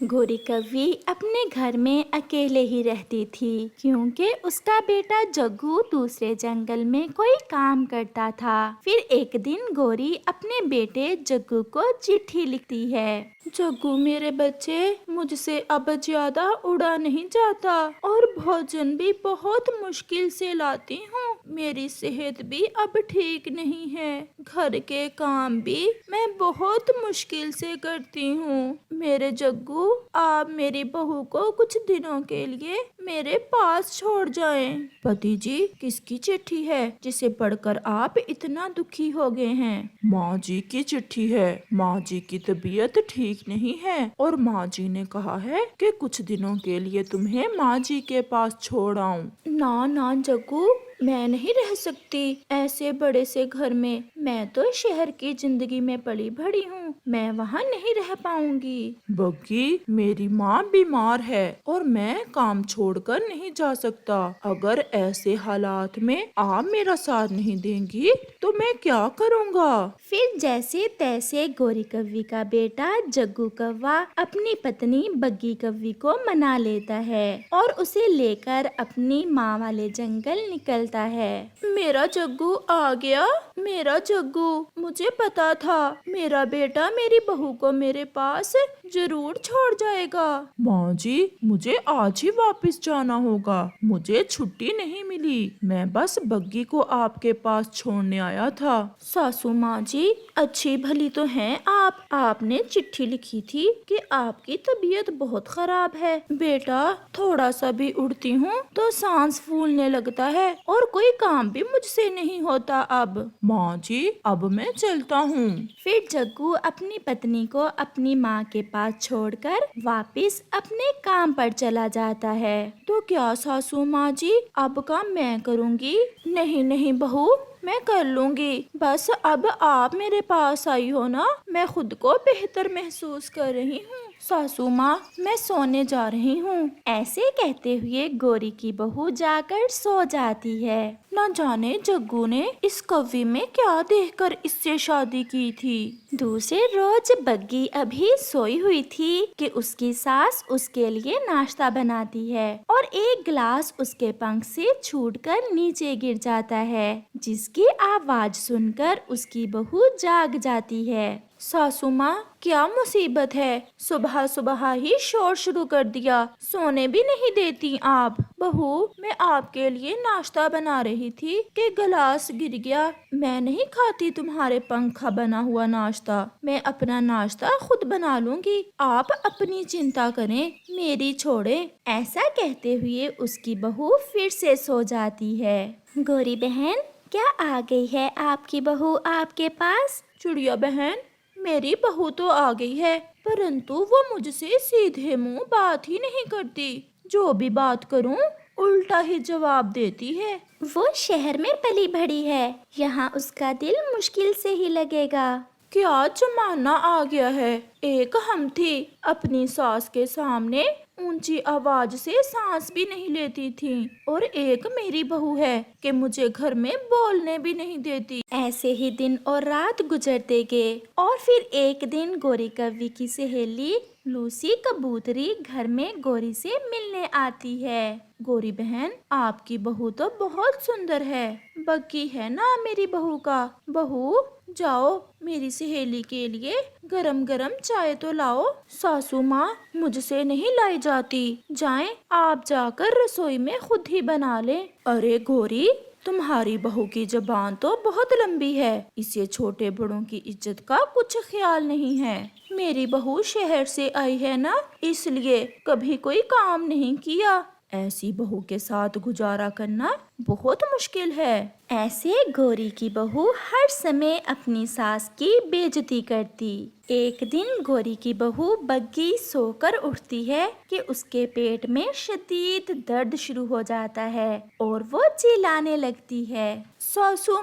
गोरी कव्वी अपने घर में अकेले ही रहती थी क्योंकि उसका बेटा जग्गू दूसरे जंगल में कोई काम करता था। फिर एक दिन गोरी अपने बेटे जग्गू को चिट्ठी लिखती है। जग्गू मेरे बच्चे, मुझसे अब ज्यादा उड़ा नहीं जाता और भोजन भी बहुत मुश्किल से लाती हूँ। मेरी सेहत भी अब ठीक नहीं है। घर के काम भी मैं बहुत मुश्किल से करती हूँ। मेरे जग्गू, आप मेरी बहू को कुछ दिनों के लिए मेरे पास छोड़ जाएं। पति जी, किसकी चिट्ठी है जिसे पढ़कर आप इतना दुखी हो गए हैं? माँ जी की चिट्ठी है। माँ जी की तबीयत ठीक नहीं है और माँ जी ने कहा है कि कुछ दिनों के लिए तुम्हें माँ जी के पास छोड़ आऊं। ना ना जग्गू, मैं नहीं रह सकती ऐसे बड़े से घर में। मैं तो शहर की जिंदगी में पली बड़ी हूँ, मैं वहाँ नहीं रह पाऊंगी। बग्गी, मेरी माँ बीमार है और मैं काम छोड़कर नहीं जा सकता। अगर ऐसे हालात में आप मेरा साथ नहीं देंगी तो मैं क्या करूँगा? फिर जैसे तैसे गोरी कव्वी का बेटा जग्गू कौवा अपनी पत्नी बग्गी कव्वी को मना लेता है और उसे लेकर अपनी माँ वाले जंगल निकलता है। मेरा जग्गू आ गया, मेरा जग्गू। मुझे पता था मेरा बेटा मेरी बहू को मेरे पास जरूर छोड़ जाएगा। माँ जी, मुझे आज ही वापस जाना होगा। मुझे छुट्टी नहीं मिली। मैं बस बग्गी को आपके पास छोड़ने आया था। सासू माँ जी, अच्छी भली तो हैं आप। आपने चिट्ठी लिखी थी कि आपकी तबीयत बहुत खराब है। बेटा, थोड़ा सा भी उड़ती हूँ तो सांस फूलने लगता है और कोई काम भी मुझसे नहीं होता अब। माँ जी, अब मैं चलता हूँ। फिर जग्गू अपनी पत्नी को अपनी माँ के पास छोड़कर वापस अपने काम पर चला जाता है। तो क्या सासू माँ जी, अब काम मैं करूँगी? नहीं नहीं बहू, मैं कर लूंगी। बस अब आप मेरे पास आई हो ना, मैं खुद को बेहतर महसूस कर रही हूँ। सासू माँ, मैं सोने जा रही हूँ। ऐसे कहते हुए गोरी की बहू जाकर सो जाती है। न जाने जग्गू ने इस कव्वी में क्या देखकर इससे शादी की थी। दूसरे रोज बग्गी अभी सोई हुई थी कि उसकी सास उसके लिए नाश्ता बनाती है और एक गिलास उसके पंख से छूटकर नीचे गिर जाता है, जिसकी आवाज सुनकर उसकी बहू जाग जाती है। सासू माँ, क्या मुसीबत है? सुबह सुबह ही शोर शुरू कर दिया, सोने भी नहीं देती आप। बहू, मैं आपके लिए नाश्ता बना रही थी कि गिलास गिर गया। मैं नहीं खाती तुम्हारे पंखा बना हुआ नाश्ता। मैं अपना नाश्ता खुद बना लूंगी। आप अपनी चिंता करें, मेरी छोड़ें। ऐसा कहते हुए उसकी बहू फिर से सो जाती है। गोरी बहन, क्या आ गई है आपकी बहू आपके पास? चिड़िया बहन, मेरी बहू तो आ गई है, परंतु वो मुझसे सीधे मुंह बात ही नहीं करती। जो भी बात करूं, उल्टा ही जवाब देती है। वो शहर में पली बड़ी है, यहाँ उसका दिल मुश्किल से ही लगेगा। क्या जमाना आ गया है। एक हम थी, अपनी सास के सामने ऊंची आवाज से सांस भी नहीं लेती थी, और एक मेरी बहू है कि मुझे घर में बोलने भी नहीं देती। ऐसे ही दिन और रात गुजरते गए और फिर एक दिन गोरी कव्वी की सहेली लूसी कबूतरी घर में गोरी से मिलने आती है। गोरी बहन, आपकी बहू तो बहुत सुंदर है। बग्गी है ना मेरी बहू का। बहू, जाओ मेरी सहेली के लिए गरम गरम चाय तो लाओ। सासू माँ, मुझसे नहीं लाई जाती। जाएं, आप जाकर रसोई में खुद ही बना लें। अरे गोरी, तुम्हारी बहू की जबान तो बहुत लंबी है। इसे छोटे बड़ों की इज्जत का कुछ ख्याल नहीं है। मेरी बहू शहर से आई है ना, इसलिए कभी कोई काम नहीं किया। ऐसी बहू के साथ गुजारा करना बहुत मुश्किल है। ऐसे गोरी की बहू हर समय अपनी सास की बेइज्जती करती। एक दिन गोरी की बहू बग्गी सोकर उठती है कि उसके पेट में शदीद दर्द शुरू हो जाता है और वो चिल्लाने लगती है। सासू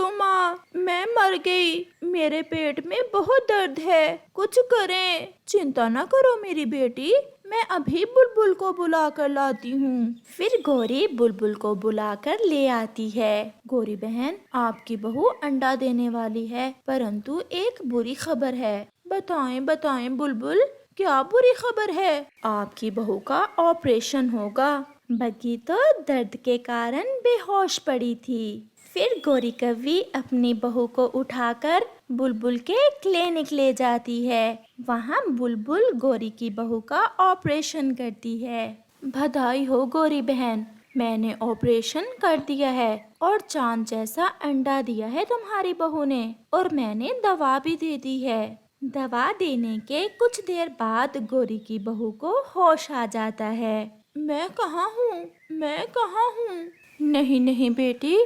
माँ, मैं मर गई। मेरे पेट में बहुत दर्द है, कुछ करें। चिंता न करो मेरी बेटी, मैं अभी बुलबुल को बुला कर लाती हूँ। फिर गोरी बुलबुल को बुलाकर ले आती है। गोरी बहन, आपकी बहू अंडा देने वाली है, परंतु एक बुरी खबर है। बताएं बताएं बुलबुल, क्या बुरी खबर है? आपकी बहू का ऑपरेशन होगा। बग्गी तो दर्द के कारण बेहोश पड़ी थी। फिर गोरी कव्वी अपनी बहू को उठाकर बुलबुल के क्लिनिक ले जाती है। वहाँ बुलबुल गोरी की बहू का ऑपरेशन करती है। बधाई हो गोरी बहन, मैंने ऑपरेशन कर दिया है और चांद जैसा अंडा दिया है तुम्हारी बहू ने, और मैंने दवा भी दे दी है। दवा देने के कुछ देर बाद गोरी की बहू को होश आ जाता है। मैं कहाँ हूँ? मैं कहाँ हूँ? नहीं नहीं बेटी,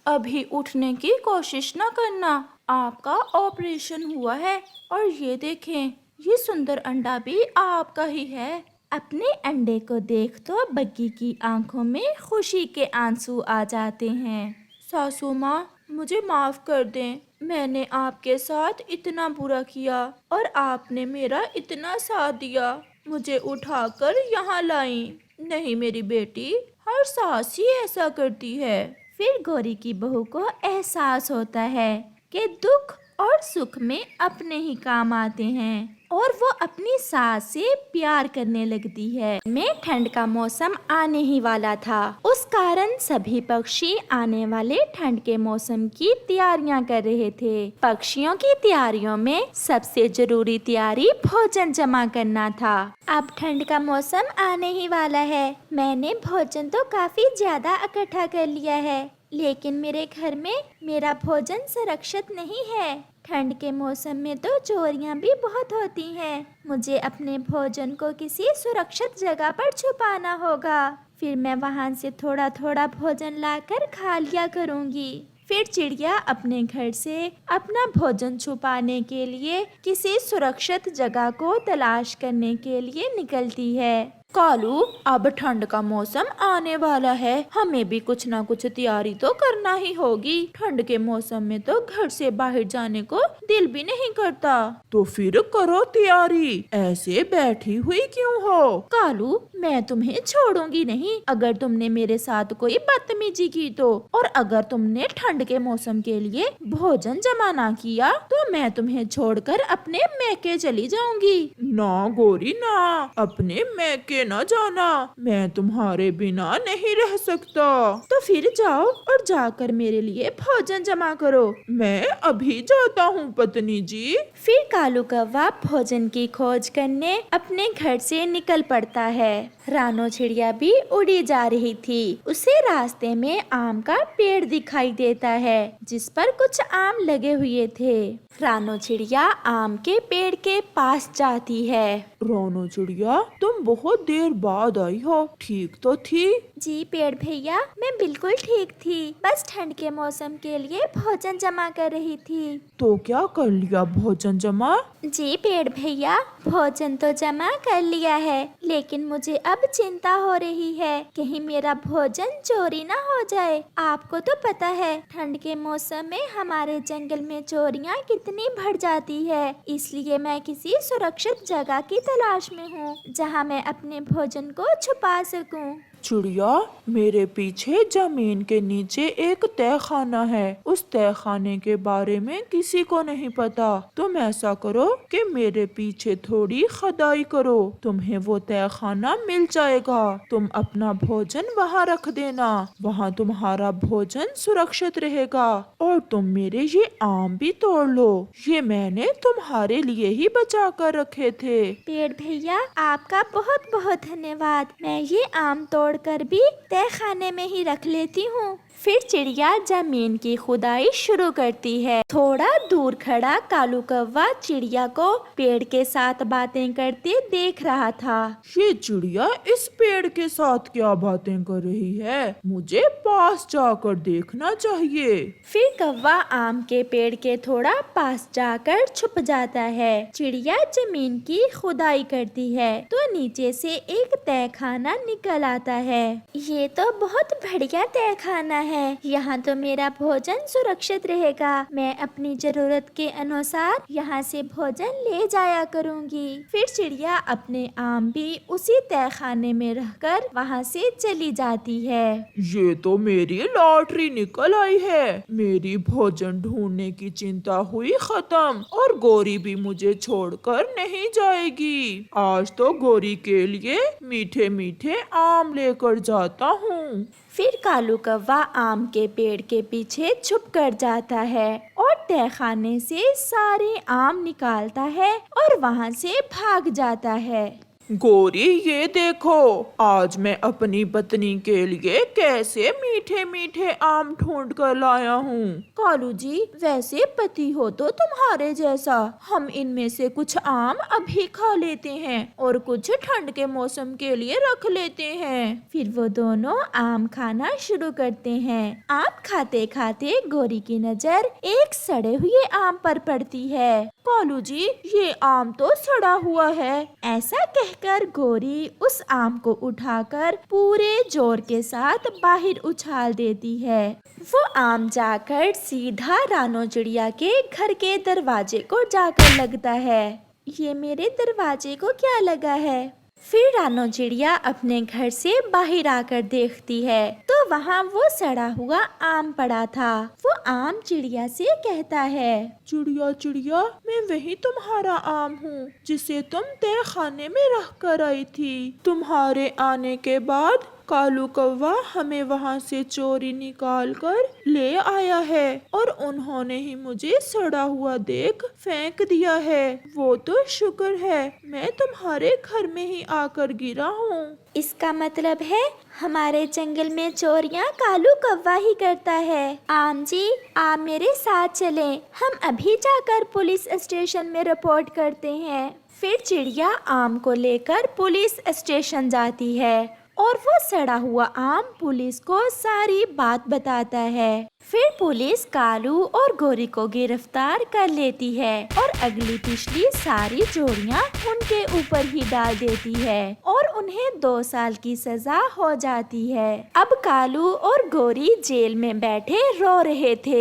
अभी उठने की कोशिश न करना। आपका ऑपरेशन हुआ है और ये देखें, ये सुंदर अंडा भी आपका ही है। अपने अंडे को देख तो बग्गी की आंखों में खुशी के आंसू आ जाते हैं। सासू माँ, मुझे माफ कर दें। मैंने आपके साथ इतना बुरा किया और आपने मेरा इतना साथ दिया, मुझे उठाकर यहाँ लाई। नहीं, मेरी बेटी हर सास ही ऐसा करती है। फिर गोरी की बहू को एहसास होता है कि दुख और सुख में अपने ही काम आते हैं, और वो अपनी सास से प्यार करने लगती है। में ठंड का मौसम आने ही वाला था, उस कारण सभी पक्षी आने वाले ठंड के मौसम की तैयारियां कर रहे थे। पक्षियों की तैयारियों में सबसे जरूरी तैयारी भोजन जमा करना था। अब ठंड का मौसम आने ही वाला है। मैंने भोजन तो काफी ज्यादा इकट्ठा कर लिया है, लेकिन मेरे घर में मेरा भोजन सुरक्षित नहीं है। ठंड के मौसम में तो चोरियां भी बहुत होती हैं। मुझे अपने भोजन को किसी सुरक्षित जगह पर छुपाना होगा। फिर मैं वहां से थोड़ा थोड़ा भोजन लाकर खा लिया करूंगी। फिर चिड़िया अपने घर से अपना भोजन छुपाने के लिए किसी सुरक्षित जगह को तलाश करने के लिए निकलती है। कालू, अब ठंड का मौसम आने वाला है, हमें भी कुछ ना कुछ तैयारी तो करना ही होगी। ठंड के मौसम में तो घर से बाहर जाने को दिल भी नहीं करता। तो फिर करो तैयारी, ऐसे बैठी हुई क्यों हो? कालू, मैं तुम्हें छोड़ूंगी नहीं अगर तुमने मेरे साथ कोई बदतमीजी की तो। और अगर तुमने ठंड के मौसम के लिए भोजन जमा ना किया तो मैं तुम्हें छोड़कर अपने मैके चली जाऊंगी। ना गोरी ना, अपने मैके न जाना, मैं तुम्हारे बिना नहीं रह सकता। तो फिर जाओ और जाकर मेरे लिए भोजन जमा करो। मैं अभी जाता हूँ पत्नी जी। फिर कालू कौवा भोजन की खोज करने अपने घर से निकल पड़ता है। रानो चिड़िया भी उड़ी जा रही थी। उसे रास्ते में आम का पेड़ दिखाई देता है, जिस पर कुछ आम लगे हुए थे। रानो चिड़िया आम के पेड़ के पास जाती है। रानो चिड़िया, तुम बहुत देर बाद आई हो, ठीक तो थी? जी पेड़ भैया, मैं बिल्कुल ठीक थी, बस ठंड के मौसम के लिए भोजन जमा कर रही थी। तो क्या कर लिया भोजन जमा? जी पेड़ भैया, भोजन तो जमा कर लिया है, लेकिन मुझे अब चिंता हो रही है कहीं मेरा भोजन चोरी ना हो जाए। आपको तो पता है ठंड के मौसम में हमारे जंगल में चोरियां कितनी बढ़ जाती है, इसलिए मैं किसी सुरक्षित जगह की तलाश में हूँ जहाँ मैं अपने भोजन को छुपा सकूं। चिड़िया, मेरे पीछे जमीन के नीचे एक तहखाना है। उस तहखाने के बारे में किसी को नहीं पता। तुम ऐसा करो कि मेरे पीछे थोड़ी खुदाई करो, तुम्हें वो तहखाना मिल जाएगा। तुम अपना भोजन वहाँ रख देना, वहाँ तुम्हारा भोजन सुरक्षित रहेगा। और तुम मेरे ये आम भी तोड़ लो, ये मैंने तुम्हारे लिए ही बचा कर रखे थे। पेड़ भैया, आपका बहुत बहुत धन्यवाद। मैं ये आम तोड़कर भी तहखाने में ही रख लेती हूँ। फिर चिड़िया जमीन की खुदाई शुरू करती है। थोड़ा दूर खड़ा कालू कौवा चिड़िया को पेड़ के साथ बातें करते देख रहा था। ये चिड़िया इस पेड़ के साथ क्या बातें कर रही है? मुझे पास जाकर देखना चाहिए। फिर कौवा आम के पेड़ के थोड़ा पास जाकर छुप जाता है। चिड़िया जमीन की खुदाई करती है तो नीचे से एक तहखाना निकल आता है। ये तो बहुत बढ़िया तहखाना है, यहाँ तो मेरा भोजन सुरक्षित रहेगा। मैं अपनी जरूरत के अनुसार यहाँ से भोजन ले जाया करूँगी। फिर चिड़िया अपने आम भी उसी तहखाने में रहकर वहाँ से चली जाती है। ये तो मेरी लॉटरी निकल आई है। मेरी भोजन ढूंढने की चिंता हुई खत्म और गोरी भी मुझे छोड़कर नहीं जाएगी। आज तो गोरी के लिए मीठे मीठे आम लेकर जाता हूँ। फिर कालू कौवा आम के पेड़ के पीछे छुप कर जाता है और तहखाने से सारे आम निकालता है और वहाँ से भाग जाता है। गोरी, ये देखो, आज मैं अपनी पत्नी के लिए कैसे मीठे मीठे आम ढूंढ कर लाया हूँ। कालू जी, वैसे पति हो तो तुम्हारे जैसा। हम इनमें से कुछ आम अभी खा लेते हैं और कुछ ठंड के मौसम के लिए रख लेते हैं। फिर वो दोनों आम खाना शुरू करते हैं। आम खाते खाते गोरी की नजर एक सड़े हुए आम पर पड़ती है। कालू जी, ये आम तो सड़ा हुआ है। ऐसा कहकर गोरी उस आम को उठाकर पूरे जोर के साथ बाहर उछाल देती है। वो आम जाकर सीधा रानो चिड़िया के घर के दरवाजे को जाकर लगता है। ये मेरे दरवाजे को क्या लगा है? फिर रानो चिड़िया अपने घर से बाहर आकर देखती है तो वहाँ वो सड़ा हुआ आम पड़ा था। वो आम चिड़िया से कहता है, चिड़िया चिड़िया, मैं वही तुम्हारा आम हूँ जिसे तुम तहखाने में रख कर आई थी। तुम्हारे आने के बाद कालू कौवा हमें वहाँ से चोरी निकाल कर ले आया है और उन्होंने ही मुझे सड़ा हुआ देख फेंक दिया है। वो तो शुक्र है मैं तुम्हारे घर में ही आकर गिरा हूँ। इसका मतलब है हमारे जंगल में चोरियां कालू कौवा ही करता है। आम जी, आप मेरे साथ चलें, हम अभी जाकर पुलिस स्टेशन में रिपोर्ट करते हैं। फिर चिड़िया आम को लेकर पुलिस स्टेशन जाती है और वो सड़ा हुआ आम पुलिस को सारी बात बताता है। फिर पुलिस कालू और गोरी को गिरफ्तार कर लेती है और अगली पिछली सारी चोरियां उनके ऊपर ही डाल देती है और उन्हें 2 साल की सजा हो जाती है। अब कालू और गोरी जेल में बैठे रो रहे थे।